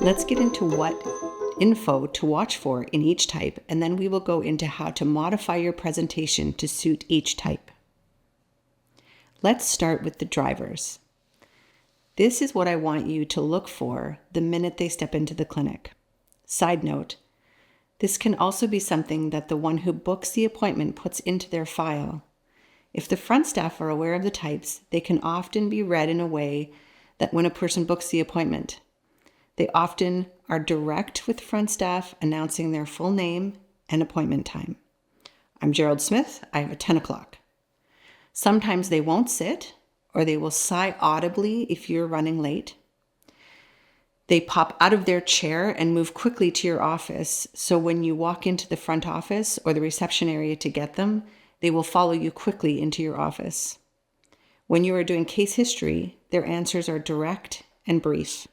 Let's get into what info to watch for in each type, and then we will go into how to modify your presentation to suit each type. Let's start with the drivers. This is what I want you to look for the minute they step into the clinic. Side note, this can also be something that the one who books the appointment puts into their file. If the front staff are aware of the types, they can often be read in a way that when a person books the appointment, they often are direct with front staff, announcing their full name and appointment time. I'm Gerald Smith. I have a 10 o'clock. Sometimes they won't sit, or they will sigh audibly if you're running late. They pop out of their chair and move quickly to your office, so when you walk into the front office or the reception area to get them, they will follow you quickly into your office. When you are doing case history, their answers are direct and brief.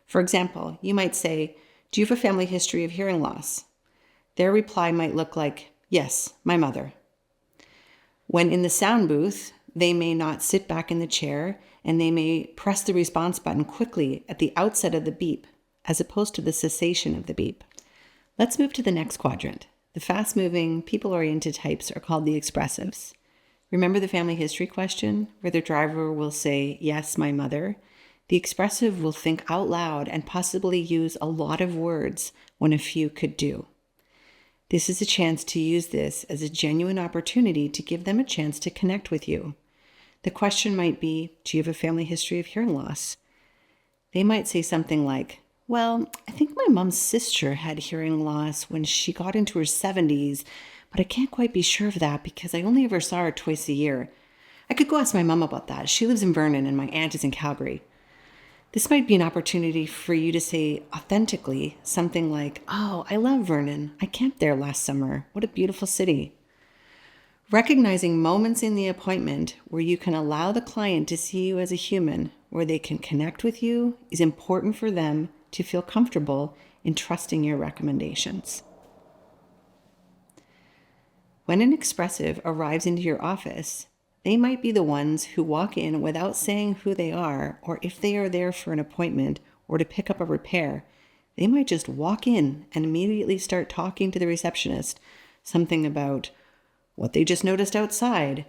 For example, you might say, "Do you have a family history of hearing loss?" Their reply might look like, "Yes, my mother." When in the sound booth, they may not sit back in the chair, and they may press the response button quickly at the outset of the beep, as opposed to the cessation of the beep. Let's move to the next quadrant. The fast-moving, people-oriented types are called the expressives. Remember the family history question, where the driver will say, "Yes, my mother"? The expressive will think out loud and possibly use a lot of words when a few could do. This is a chance to use this as a genuine opportunity to give them a chance to connect with you. The question might be, "Do you have a family history of hearing loss?" They might say something like, "Well, I think my mom's sister had hearing loss when she got into her 70s, but I can't quite be sure of that because I only ever saw her twice a year. I could go ask my mom about that. She lives in Vernon and my aunt is in Calgary." This might be an opportunity for you to say authentically something like, "Oh, I love Vernon. I camped there last summer. What a beautiful city." Recognizing moments in the appointment where you can allow the client to see you as a human, where they can connect with you, is important for them to feel comfortable in trusting your recommendations. When an expressive arrives into your office, they might be the ones who walk in without saying who they are, or if they are there for an appointment or to pick up a repair, they might just walk in and immediately start talking to the receptionist, something about what they just noticed outside,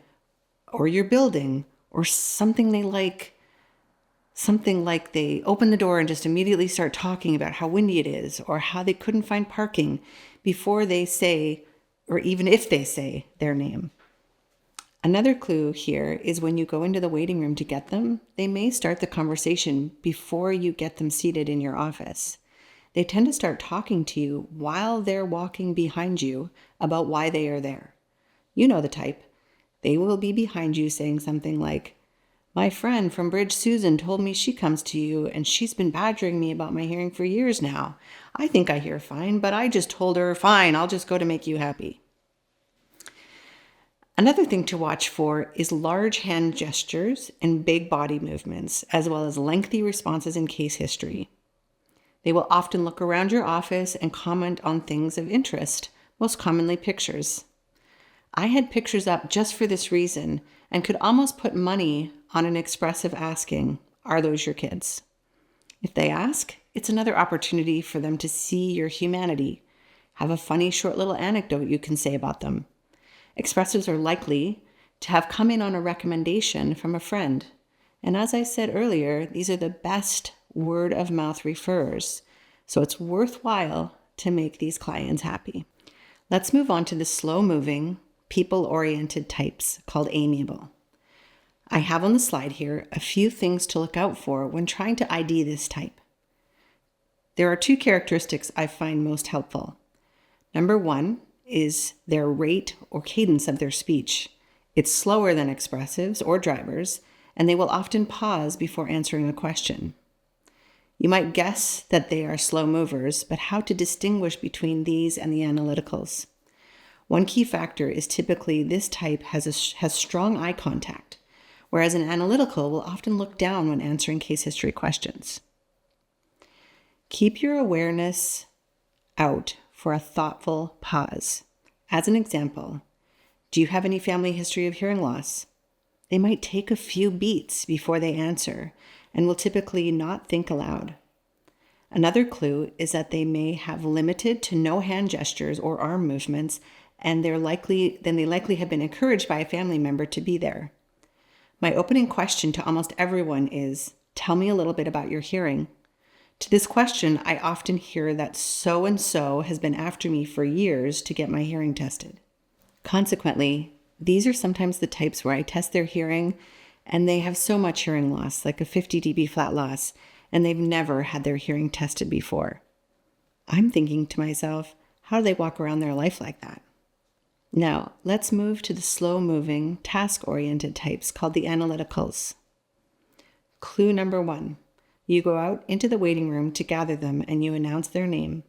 or your building, or something like they open the door and just immediately start talking about how windy it is, or how they couldn't find parking before they say, or even if they say, their name. Another clue here is when you go into the waiting room to get them, they may start the conversation before you get them seated in your office. They tend to start talking to you while they're walking behind you about why they are there. You know the type. They will be behind you saying something like, "My friend from Bridge, Susan, told me she comes to you and she's been badgering me about my hearing for years now. I think I hear fine, but I just told her, fine, I'll just go to make you happy." Another thing to watch for is large hand gestures and big body movements, as well as lengthy responses in case history. They will often look around your office and comment on things of interest, most commonly pictures. I had pictures up just for this reason and could almost put money on an expressive asking, "Are those your kids?" If they ask, it's another opportunity for them to see your humanity. Have a funny short little anecdote you can say about them. Expressives are likely to have come in on a recommendation from a friend. And as I said earlier, these are the best word-of-mouth referrers. So it's worthwhile to make these clients happy. Let's move on to the slow-moving, people-oriented types called amiable. I have on the slide here a few things to look out for when trying to ID this type. There are two characteristics I find most helpful. Number one is their rate or cadence of their speech. It's slower than expressives or drivers, and they will often pause before answering a question. You might guess that they are slow movers, but how to distinguish between these and the analyticals? One key factor is typically this type has strong eye contact, whereas an analytical will often look down when answering case history questions. Keep your awareness out for a thoughtful pause. As an example, do you have any family history of hearing loss? They might take a few beats before they answer and will typically not think aloud. Another clue is that they may have limited to no hand gestures or arm movements, and they likely have been encouraged by a family member to be there. My opening question to almost everyone is, tell me a little bit about your hearing. To this question, I often hear that so-and-so has been after me for years to get my hearing tested. Consequently, these are sometimes the types where I test their hearing and they have so much hearing loss, like a 50 dB flat loss, and they've never had their hearing tested before. I'm thinking to myself, how do they walk around their life like that? Now, let's move to the slow-moving, task-oriented types called the analyticals. Clue number 1. You go out into the waiting room to gather them and you announce their name.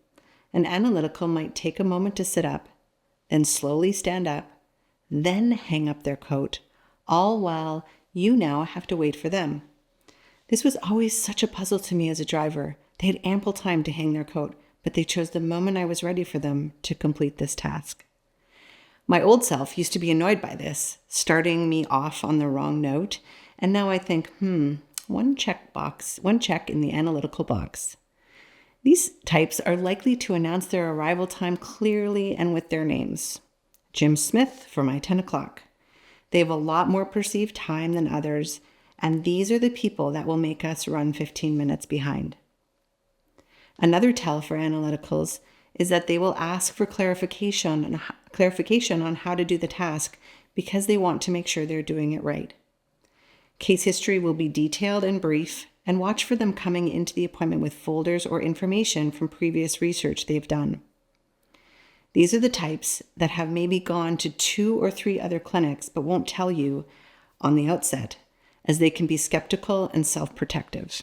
An analytical might take a moment to sit up, then slowly stand up, then hang up their coat, all while you now have to wait for them. This was always such a puzzle to me as a driver. They had ample time to hang their coat, but they chose the moment I was ready for them to complete this task. My old self used to be annoyed by this, starting me off on the wrong note, and now I think, one check in the analytical box. These types are likely to announce their arrival time clearly and with their names. Jim Smith for my 10 o'clock. They have a lot more perceived time than others, and these are the people that will make us run 15 minutes behind. Another tell for analyticals is that they will ask for clarification on how to do the task because they want to make sure they're doing it right. Case history will be detailed and brief, and watch for them coming into the appointment with folders or information from previous research they've done. These are the types that have maybe gone to 2 or 3 other clinics but won't tell you on the outset, as they can be skeptical and self-protective.